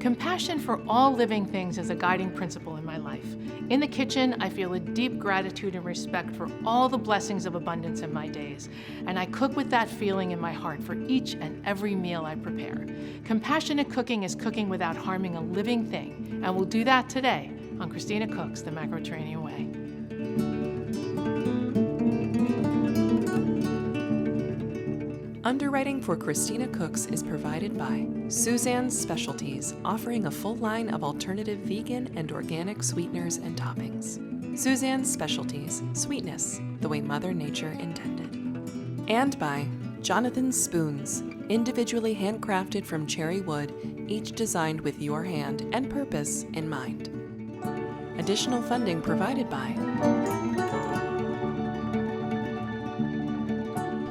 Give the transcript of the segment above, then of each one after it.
Compassion for all living things is a guiding principle in my life. In the kitchen, I feel a deep gratitude and respect for all the blessings of abundance in my days, and I cook with that feeling in my heart for each and every meal I prepare. Compassionate cooking is cooking without harming a living thing, and we'll do that today on Christina Cooks the Macroterranean Way. Underwriting for Christina Cooks is provided by Suzanne's Specialties, offering a full line of alternative vegan and organic sweeteners and toppings. Suzanne's Specialties, sweetness, the way Mother Nature intended. And by Jonathan's Spoons, individually handcrafted from cherry wood, each designed with your hand and purpose in mind. Additional funding provided by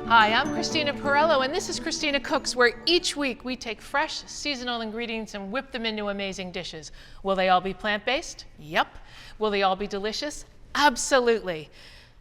Hi, I'm Christina Perello, and this is Christina Cooks, where each week we take fresh, seasonal ingredients and whip them into amazing dishes. Will they all be plant-based? Yep. Will they all be delicious? Absolutely.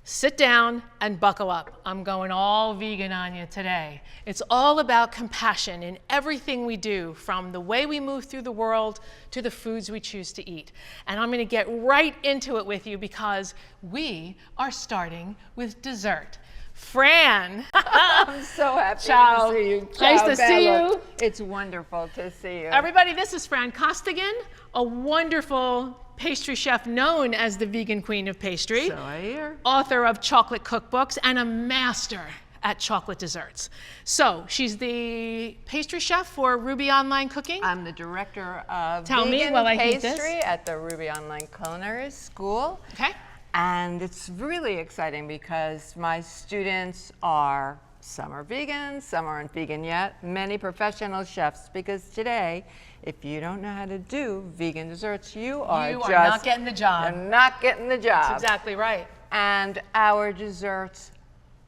Sit down and buckle up. I'm going all vegan on you today. It's all about compassion in everything we do, from the way we move through the world to the foods we choose to eat. And I'm going to get right into it with you because we are starting with dessert. Fran. I'm so happy Ciao. to see you. Nice Ciao, to see Bella. you. It's wonderful to see you. Everybody, this is Fran Costigan, a wonderful pastry chef known as the Vegan Queen of Pastry, So I hear. author of chocolate cookbooks, and a master at chocolate desserts. So she's the pastry chef for Ruby Online Cooking. I'm the director of Tell me vegan while I heat this. pastry at the Ruby Online Culinary School. Okay. And it's really exciting because my students are, some are vegan, some aren't vegan yet, many professional chefs, because today, if you don't know how to do vegan desserts, you are not getting the job. You're not getting the job. That's exactly right. And our desserts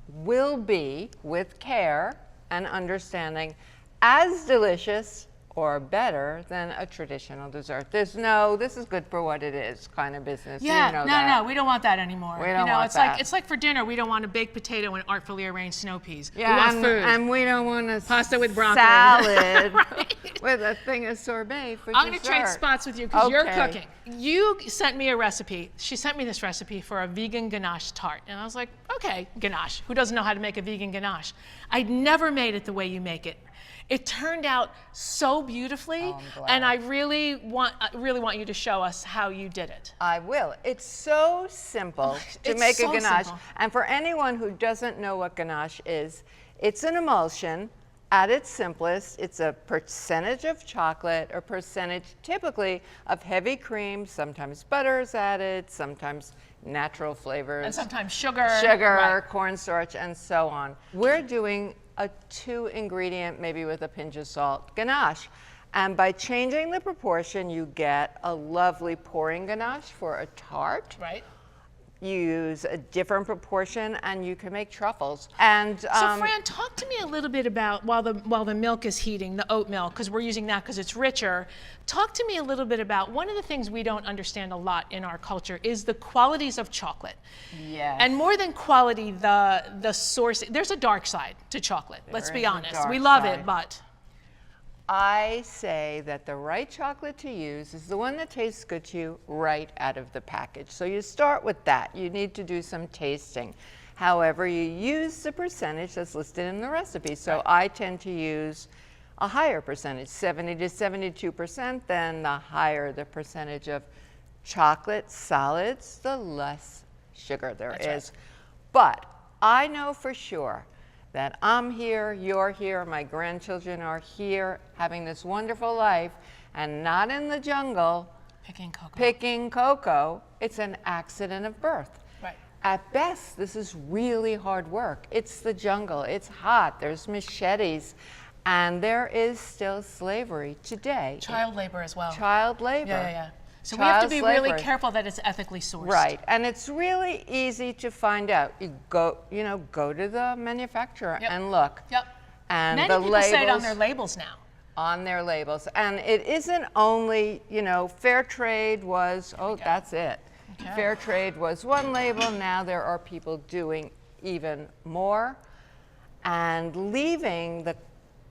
will be, with care and understanding, as delicious or better than a traditional dessert. There's no, this is good for what it is kind of business. Yeah, you know that. no, we don't want that anymore. We don't want it's that. like it's like for dinner, we don't want a baked potato and artfully arranged snow peas. Yeah, we want food. and we don't want a Pasta with broccoli. salad Right. with a thing of sorbet for I'm going to dessert. trade spots with you because you're Okay. cooking. You sent me a recipe. She sent me this recipe for a vegan ganache tart. And I was like, okay, ganache. Who doesn't know how to make a vegan ganache? I'd never made it the way you make it. It turned out so beautifully, Oh, I'm glad. and I really want you to show us how you did it. I will. It's so simple to It's make so a ganache. simple. And for anyone who doesn't know what ganache is, it's an emulsion. At its simplest, it's a percentage of chocolate or percentage typically of heavy cream. Sometimes butter is added, sometimes natural flavors. And sometimes sugar. Sugar, Right. cornstarch, and so on. We're doing a 2-ingredient, maybe with a pinch of salt, ganache. And by changing the proportion, you get a lovely pouring ganache for a tart. Right. You use a different proportion, and you can make truffles. And So Fran, talk to me a little bit about, while the milk is heating, the oat milk, because we're using that because it's richer. Talk to me a little bit about, one of the things we don't understand a lot in our culture is the qualities of chocolate. yes. And more than quality, the source, there's a dark side to chocolate. Let's There be is a honest. dark We love side. it, but I say that the right chocolate to use is the one that tastes good to you right out of the package. So you start with that. You need to do some tasting. However, you use the percentage that's listed in the recipe. So I tend to use a higher percentage, 70 to 72%. Then the higher the percentage of chocolate solids, the less sugar there is. That's right. But I know for sure that I'm here, you're here, my grandchildren are here, having this wonderful life, and not in the jungle picking cocoa. It's an accident of birth. Right. At best, this is really hard work. It's the jungle, it's hot, there's machetes, and there is still slavery today. Child labor as well. Child labor. Yeah. So we have to Child be really slavery. careful that it's ethically sourced. Right, and it's really easy to find out. You go to the manufacturer Yep. and look. Yep. And Many the people labels say it on their labels now. on their labels. And it isn't only, fair trade was, that's it. Okay. Fair trade was one label. Now there are people doing even more and leaving the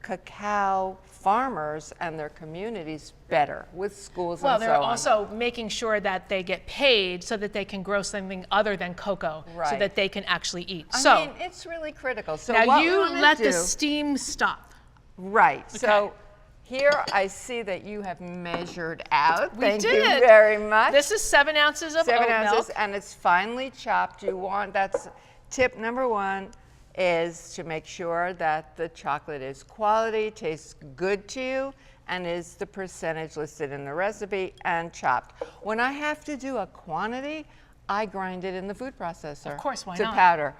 cacao farmers and their communities better with schools Well, and so they're on. also making sure that they get paid so that they can grow something other than cocoa, so Right. that they can actually eat. I mean, it's really critical. So now what you we wanna let the do- steam stop. Right. So here I see that you have measured out. We Thank you did. very much. This is 7 ounces of 7 oat ounces, milk. and it's finely chopped. That's tip number 1, is to make sure that the chocolate is quality, tastes good to you, and is the percentage listed in the recipe and chopped. When I have to do a quantity, I grind it in the food processor. Of course, why to not? powder.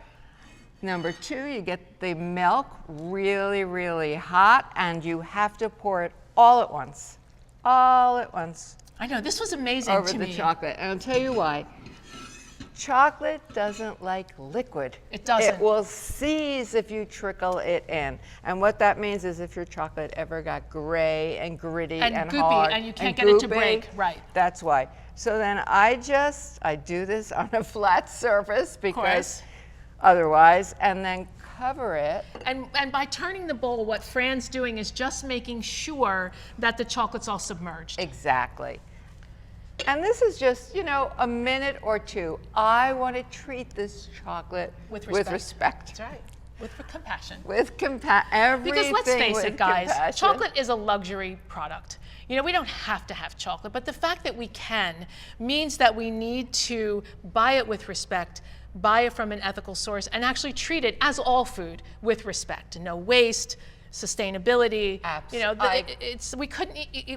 Number 2, you get the milk really, really hot, and you have to pour it all at once. All at once I know, this was amazing over to the me. chocolate. And I'll tell you why. Chocolate doesn't like liquid. It doesn't. It will seize if you trickle it in. And what that means is if your chocolate ever got gray and gritty And and goopy, hard and you can't get it to goopy, break, right. That's why. So then I do this on a flat surface because course. otherwise, and then cover it. And by turning the bowl, what Fran's doing is just making sure that the chocolate's all submerged. Exactly. And this is just, a minute or 2. I want to treat this chocolate With with respect. respect. That's right. With compassion. With everything Because let's face with it, guys, compassion. chocolate is a luxury product. We don't have to have chocolate, but the fact that we can means that we need to buy it with respect, buy it from an ethical source, and actually treat it as all food with respect. No waste, sustainability.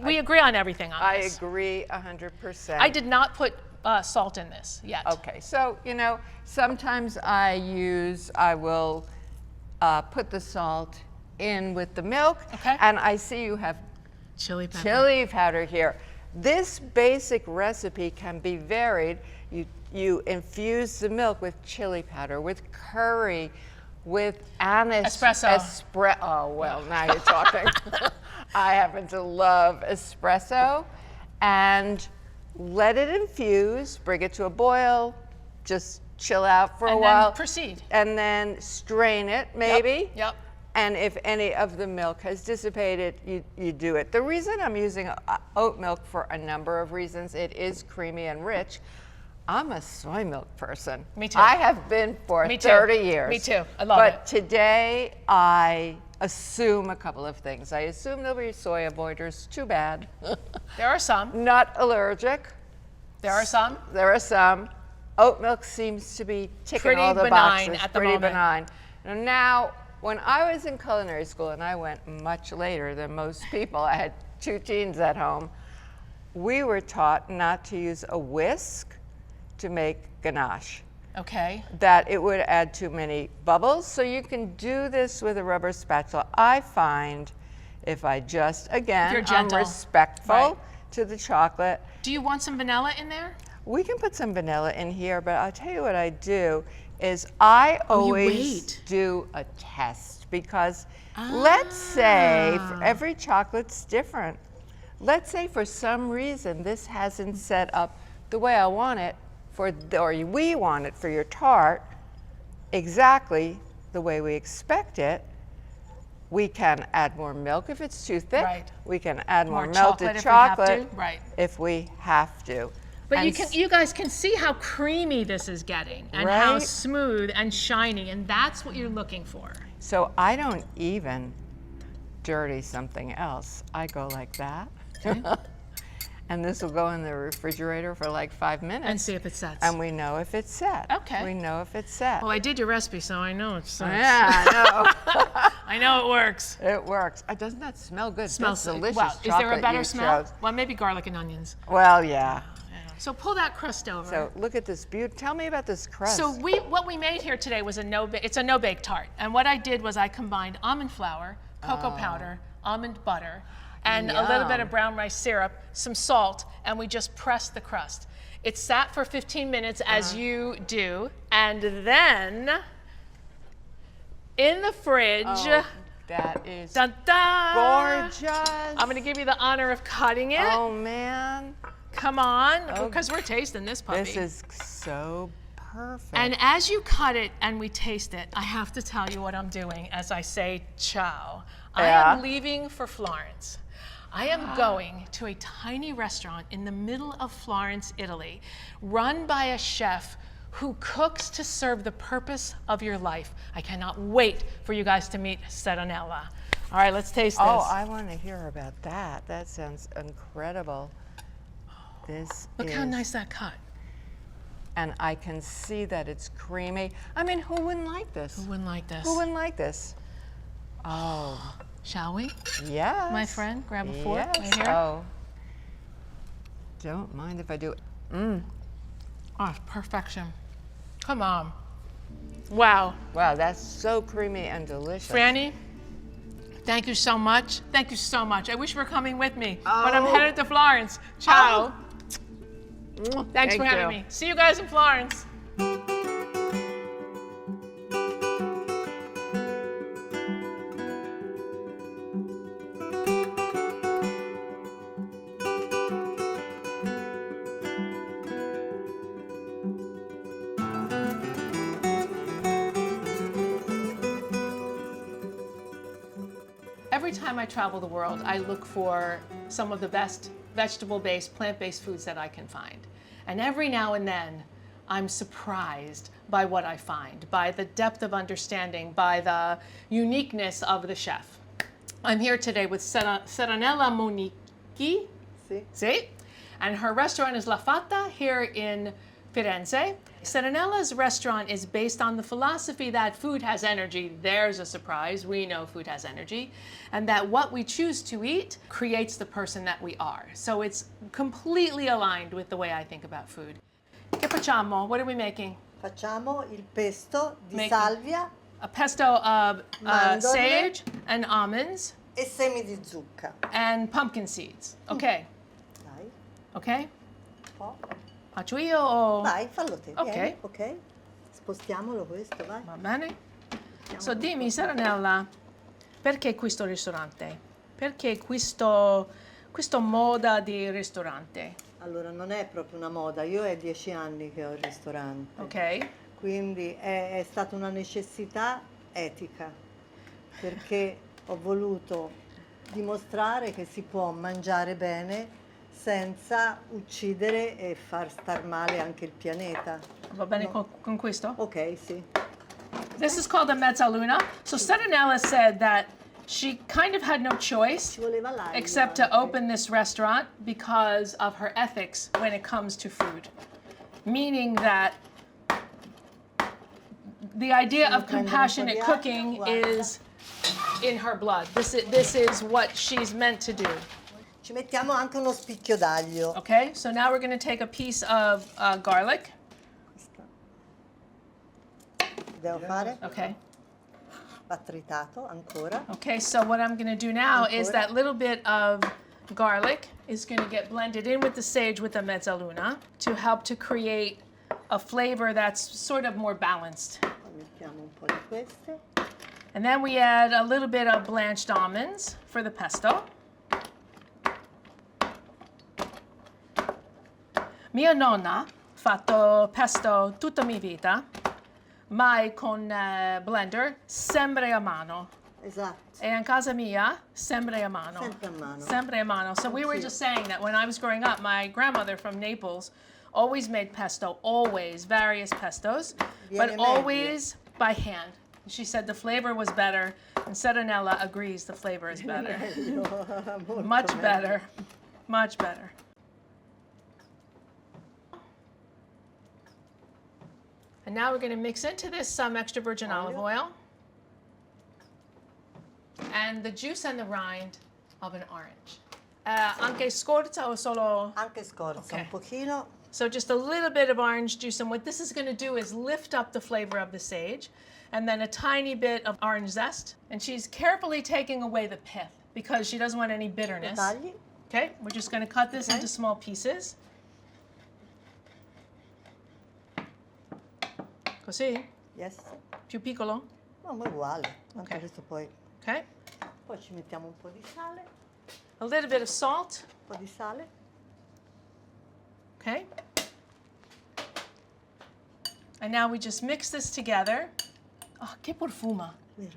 We agree on everything on I this. agree 100%. I did not put salt in this yet. Okay, so, sometimes I will put the salt in with the milk. Okay. And I see you have Chili pepper. chili powder here. This basic recipe can be varied. You infuse the milk with chili powder, with curry, with anise. Espresso. Oh, well, now you're talking. I happen to love espresso. And let it infuse, bring it to a boil, just chill out for a And while. then proceed. And then strain it, maybe. Yep. And if any of the milk has dissipated, you do it. The reason I'm using oat milk for a number of reasons, it is creamy and rich. I'm a soy milk person. Me too. I have been for Me too. 30 years. Me too. I love but it. Today, I assume a couple of things. I assume there'll be soy avoiders. Too bad. There are some. Not allergic. There are some. There are some. Oat milk seems to be ticking Pretty all the benign boxes. at the Pretty moment. benign. And now, when I was in culinary school, and I went much later than most people, I had 2 teens at home, we were taught not to use a whisk to make ganache. Okay. That it would add too many bubbles. So you can do this with a rubber spatula. I find if I just, again, You're I'm gentle. respectful Right. to the chocolate. Do you want some vanilla in there? We can put some vanilla in here, but I'll tell you what I do is I always wait. do a test because let's say for every chocolate's different. Let's say for some reason this hasn't set up the way I want it or we want it for your tart exactly the way we expect it. We can add more milk if it's too thick. Right. We can add more More melted chocolate if we have to. chocolate Right. if we have to. But And you guys can see how creamy this is getting and how Right? smooth and shiny, and that's what you're looking for. So I don't even dirty something else. I go like that. And this will go in the refrigerator for like 5 minutes. And see if it sets. And we know if it's set. Okay. We know if it's set. Well, I did your recipe, so I know it sets. Yeah, I I know it works. know. It works. Doesn't that smell good? Smells That's delicious Wow. Is there a chocolate better you smell? chose. Well, maybe garlic and onions. Well, yeah. So pull that crust over. So look at this beauty. Tell me about this crust. So what we made here today was it's a no-bake tart. And what I did was I combined almond flour, cocoa powder, almond butter, and a little bit of Yum. brown rice syrup, some salt, and we just pressed the crust. It sat for 15 minutes as you do, and then in the fridge, that is dun, dun, gorgeous. I'm gonna give you the honor of cutting it. Oh man. Come on, because we're tasting this puppy. This is so perfect. And as you cut it and we taste it, I have to tell you what I'm doing as I say ciao. I am leaving for Florence. I am going to a tiny restaurant in the middle of Florence, Italy, run by a chef who cooks to serve the purpose of your life. I cannot wait for you guys to meet Serenella. All right, let's taste this. Oh, I want to hear about that. That sounds incredible. Look how nice that cut. And I can see that it's creamy. I mean, who wouldn't like this? Who wouldn't like this? Who wouldn't like this? Oh. Shall we? Yes. My friend, grab a fork right here. Oh. Don't mind if I do. Oh, perfection. Come on. Wow. Wow, that's so creamy and delicious. Franny, thank you so much. Thank you so much. I wish you were coming with me, but I'm headed to Florence. Ciao. Thanks for having me. See you guys in Florence. Every time I travel the world, I look for some of the best vegetable-based, plant-based foods that I can find. And every now and then, I'm surprised by what I find, by the depth of understanding, by the uniqueness of the chef. I'm here today with Serenella Monichi. Sì. And her restaurant is La Fatta here in Firenze. Serenella's restaurant is based on the philosophy that food has energy. There's a surprise. We know food has energy. And that what we choose to eat creates the person that we are. So it's completely aligned with the way I think about food. Che facciamo? What are we making? Facciamo il pesto di salvia A pesto of mandorle sage and almonds e semi di zucca. and pumpkin seeds. Okay. Dai, Okay? un po'. Faccio io o... Vai, fallo te. Ok. Vieni, ok. Spostiamolo questo, vai. Va bene? So dimmi, Serenella, perché questo ristorante? Perché questo moda di ristorante? Allora, non è proprio una moda. Io è 10 anni che ho il ristorante. Ok? Quindi è stata una necessità etica, perché ho voluto dimostrare che si può mangiare bene senza uccidere e far star male anche il pianeta. Va bene con questo? Ok, sì. This is called a mezzaluna. So Serenella said that she kind of had no choice Ci voleva l'aglio except to anche. open this restaurant because of her ethics when it comes to food. Meaning that the idea of compassionate cooking is in her blood. This is what she's meant to do. Ci mettiamo anche uno spicchio d'aglio. Okay, so now we're going to take a piece of garlic. Devo fare? Okay. Va tritato ancora. Okay, so what I'm going to do now is that little bit of garlic is going to get blended in with the sage with the mezzaluna to help to create a flavor that's sort of more balanced. Mettiamo un po' di queste. And then we add a little bit of blanched almonds for the pesto. Mia nonna ha fatto pesto tutta mia vita, mai con blender, sempre a mano. Esatto. E in casa mia, sempre a mano. Sempre a mano. Sempre a mano. So we were just saying that when I was growing up, my grandmother from Naples always made pesto, always, various pestos, but Viene always by hand. She said the flavor was better, and Serenella agrees the flavor is better. Molto Much meglio. better, much better. And now we're going to mix into this some extra virgin olive oil and the juice and the rind of an orange. Anche scorza o solo? Anche scorza, Okay. un pochino. So just a little bit of orange juice, and what this is going to do is lift up the flavor of the sage, and then a tiny bit of orange zest. And she's carefully taking away the pith because she doesn't want any bitterness. Tagli. Okay, we're just going to cut this into small pieces. Così? Yes. Più piccolo? No, ma è uguale. Anche Ok. questo poi. Okay. Poi ci mettiamo un po' di sale. A little bit of salt. Un po' di sale. Okay. And now we just mix this together. Oh, che profuma. Vero.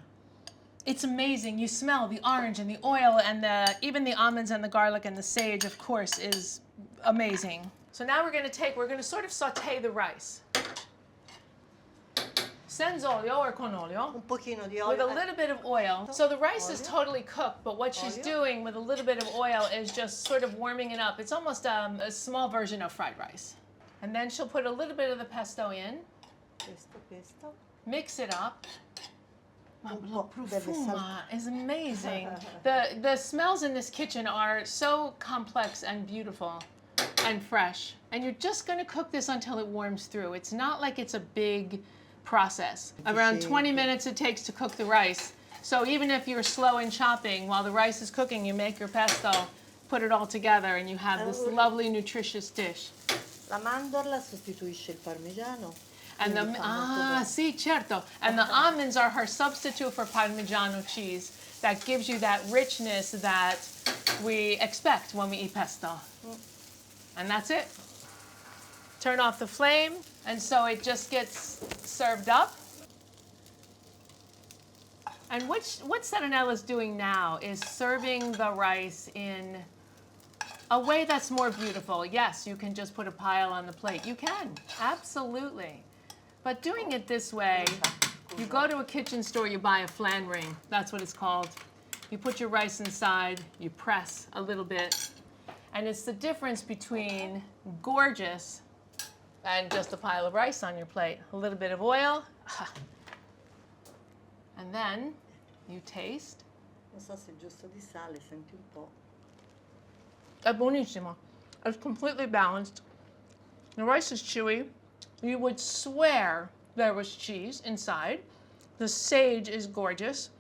It's amazing. You smell the orange and the oil and even the almonds and the garlic and the sage, of course, is amazing. So now we're going to sort of saute the rice. Senza olio or con olio. Un pochino di With a olio. little bit of oil. So the rice is totally cooked, but what she's doing with a little bit of oil is just sort of warming it up. It's almost a small version of fried rice. And then she'll put a little bit of the pesto in, Questo. mix it up. Ma Un la po' deve profuma is amazing. The smells in this kitchen are so complex and beautiful and fresh. And you're just going to cook this until it warms through. It's not like it's a big process. Around 20 minutes it takes to cook the rice. So even if you're slow in chopping, while the rice is cooking, you make your pesto, put it all together, and you have this lovely, nutritious dish. La mandorla sostituisce il parmigiano. And quindi fa molto bene. sì, certo. And the almonds are her substitute for Parmigiano cheese. That gives you that richness that we expect when we eat pesto. And that's it. Turn off the flame, and so it just gets served up. And what Seranella's doing now is serving the rice in a way that's more beautiful. Yes, you can just put a pile on the plate. You can, absolutely. But doing it this way, you go to a kitchen store, you buy a flan ring. That's what it's called. You put your rice inside, you press a little bit, and it's the difference between gorgeous and just a pile of rice on your plate. A little bit of oil, and then you taste. Non so se è giusto di sale, senti un po'. È buonissimo. It's completely balanced. The rice is chewy. You would swear there was cheese inside. The sage is gorgeous.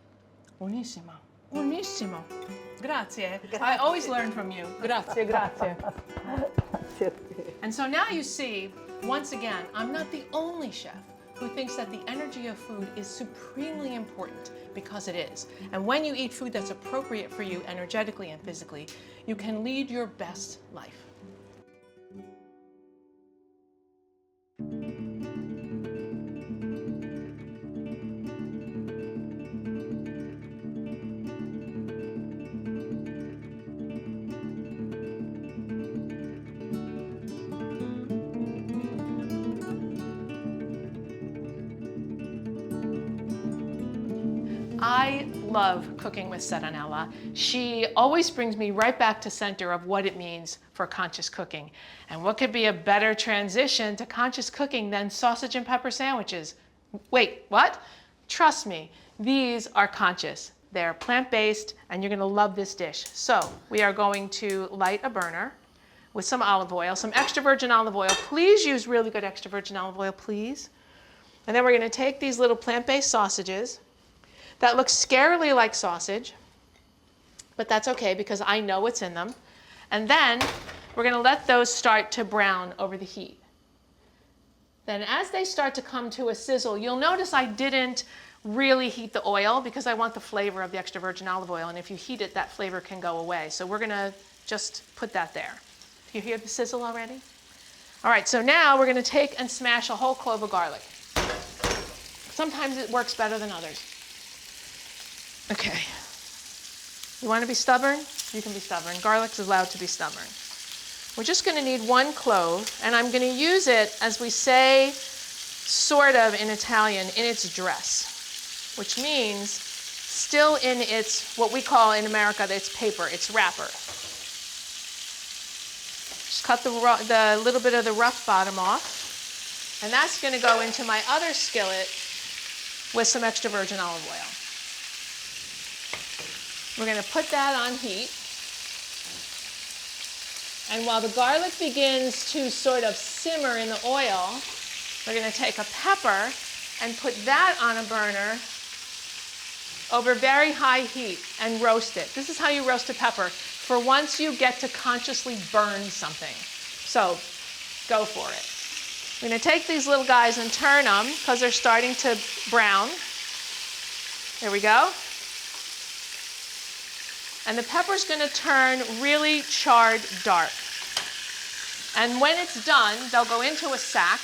Buonissimo. Buonissimo. Grazie. I always learn from you. Grazie, grazie. And so now you see, once again, I'm not the only chef who thinks that the energy of food is supremely important, because it is. And when you eat food that's appropriate for you energetically and physically, you can lead your best life. I love cooking with Serenella. She always brings me right back to center of what it means for conscious cooking. And what could be a better transition to conscious cooking than sausage and pepper sandwiches? Wait, what? Trust me, these are conscious. They're plant-based, and you're gonna love this dish. So we are going to light a burner with some olive oil, some extra virgin olive oil. Please use really good extra virgin olive oil, please. And then we're gonna take these little plant-based sausages that look scarily like sausage, but that's okay because I know what's in them. And then we're gonna let those start to brown over the heat. Then as they start to come to a sizzle, you'll notice I didn't really heat the oil because I want the flavor of the extra virgin olive oil, and if you heat it, that flavor can go away. So we're gonna just put that there. You hear the sizzle already? All right, so now we're gonna take and smash a whole clove of garlic. Sometimes it works better than others. Okay. You want to be stubborn? You can be stubborn. Garlic's allowed to be stubborn. We're just going to need one clove, and I'm going to use it, as we say, sort of in Italian, in its dress, which means still in its, what we call in America, its paper, its wrapper. Just cut the little bit of the rough bottom off, and that's going to go into my other skillet with some extra virgin olive oil. We're going to put that on heat. And while the garlic begins to sort of simmer in the oil, we're going to take a pepper and put that on a burner over very high heat and roast it. This is how you roast a pepper, for once you get to consciously burn something. So go for it. We're going to take these little guys and turn them because they're starting to brown. There we go. And the pepper's going to turn really charred dark. And when it's done, they'll go into a sack.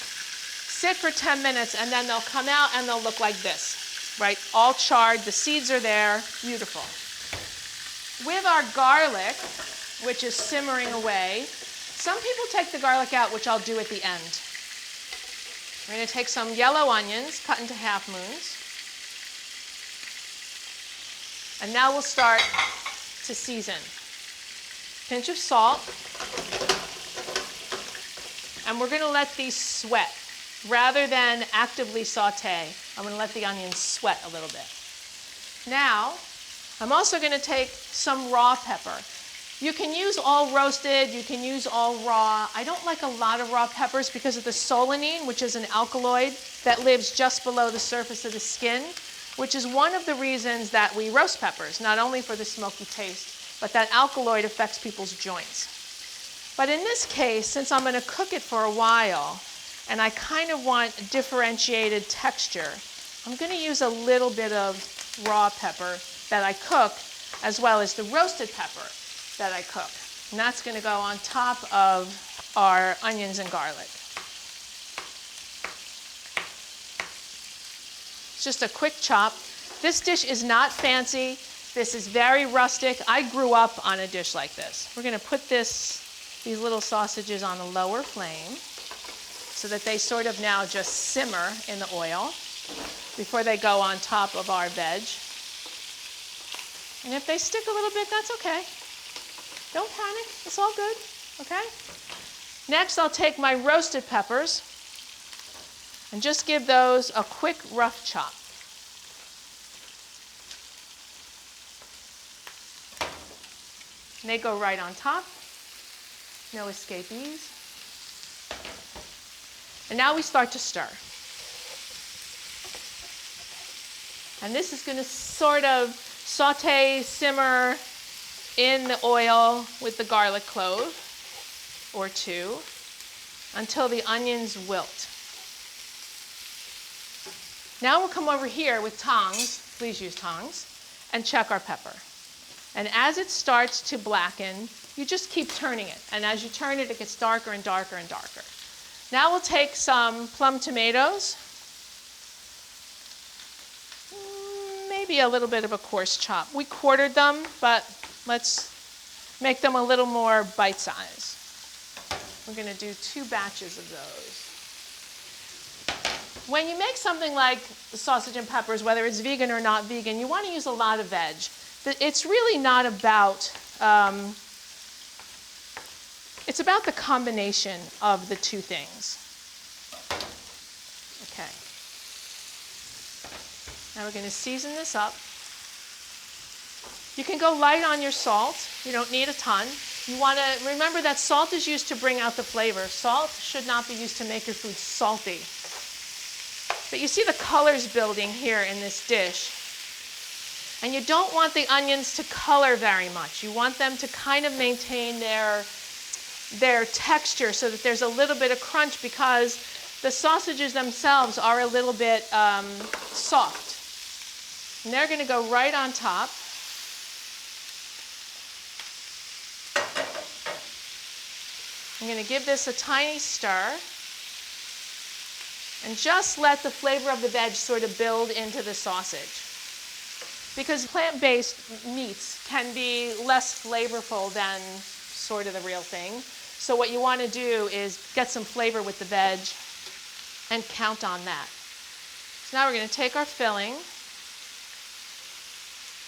sit for 10 minutes, and then they'll come out and they'll look like this, right? All charred, the seeds are there, beautiful. With our garlic, which is simmering away, some people take the garlic out, which I'll do at the end. We're going to take some yellow onions, cut into half moons. And now we'll start to season. Pinch of salt. And we're going to let these sweat. Rather than actively saute, I'm going to let the onions sweat a little bit. Now, I'm also going to take some raw pepper. You can use all roasted, you can use all raw. I don't like a lot of raw peppers because of the solanine, which is an alkaloid that lives just below the surface of the skin, which is one of the reasons that we roast peppers, not only for the smoky taste, but that alkaloid affects people's joints. But in this case, since I'm going to cook it for a while, and I kind of want differentiated texture, I'm going to use a little bit of raw pepper that I cook, as well as the roasted pepper that I cook. And that's going to go on top of our onions and garlic. It's just a quick chop. This dish is not fancy. This is very rustic. I grew up on a dish like this. We're going to put these little sausages on a lower flame so that they sort of now just simmer in the oil before they go on top of our veg. And if they stick a little bit, that's okay. Don't panic, it's all good, okay? Next, I'll take my roasted peppers and just give those a quick rough chop. And they go right on top, no escapees. And now we start to stir. And this is going to sort of saute, simmer in the oil with the garlic clove or two until the onions wilt. Now we'll come over here with tongs, please use tongs, and check our pepper. And as it starts to blacken, you just keep turning it. And as you turn it, it gets darker and darker and darker. Now we'll take some plum tomatoes, maybe a little bit of a coarse chop. We quartered them, but let's make them a little more bite-sized. We're going to do 2 batches of those. When you make something like sausage and peppers, whether it's vegan or not vegan, you want to use a lot of veg. It's really not about, it's about the combination of the 2 things. Okay. Now we're going to season this up. You can go light on your salt. You don't need a ton. You want to remember that salt is used to bring out the flavor. Salt should not be used to make your food salty. But you see the colors building here in this dish. And you don't want the onions to color very much. You want them to kind of maintain their texture so that there's a little bit of crunch because the sausages themselves are a little bit soft. And they're going to go right on top. I'm going to give this a tiny stir and just let the flavor of the veg sort of build into the sausage. Because plant-based meats can be less flavorful than sort of the real thing. So what you want to do is get some flavor with the veg and count on that. So now we're going to take our filling,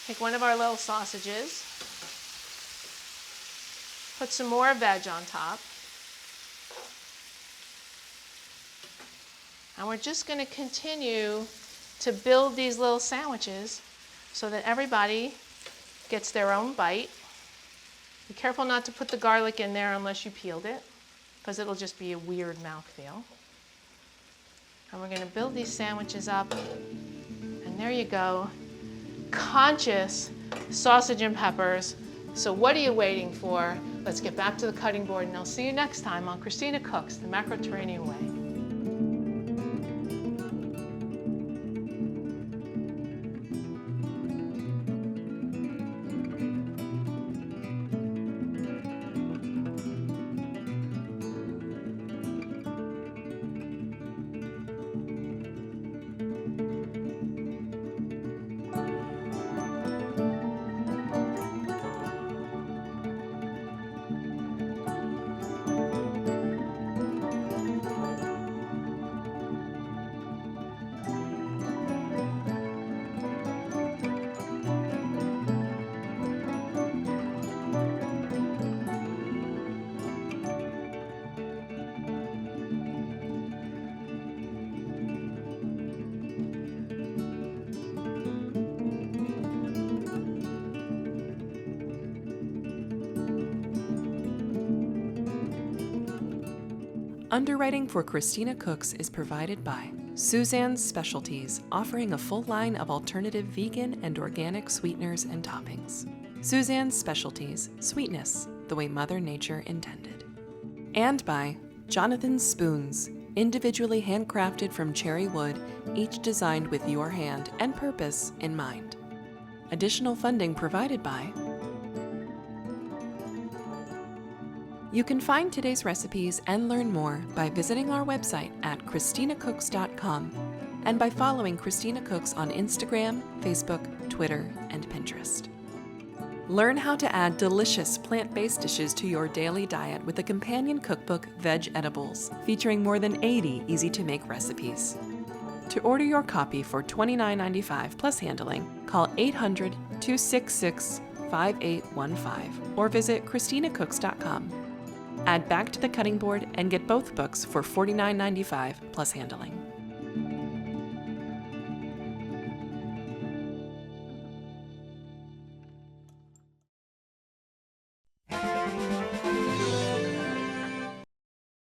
take one of our little sausages, put some more veg on top. And we're just going to continue to build these little sandwiches so that everybody gets their own bite. Be careful not to put the garlic in there unless you peeled it, because it'll just be a weird mouthfeel. And we're going to build these sandwiches up. And there you go. Conscious sausage and peppers. So what are you waiting for? Let's get back to the cutting board, and I'll see you next time on Christina Cooks, the Macroterranean Way. Underwriting for Christina Cooks is provided by Suzanne's Specialties, offering a full line of alternative vegan and organic sweeteners and toppings. Suzanne's Specialties, sweetness, the way Mother Nature intended. And by Jonathan's Spoons, individually handcrafted from cherry wood, each designed with your hand and purpose in mind. Additional funding provided by. You can find today's recipes and learn more by visiting our website at christinacooks.com and by following Christina Cooks on Instagram, Facebook, Twitter, and Pinterest. Learn how to add delicious plant-based dishes to your daily diet with the companion cookbook Veg Edibles, featuring more than 80 easy-to-make recipes. To order your copy for $29.95 plus handling, call 800-266-5815 or visit christinacooks.com. Add back to the cutting board and get both books for $49.95 plus handling.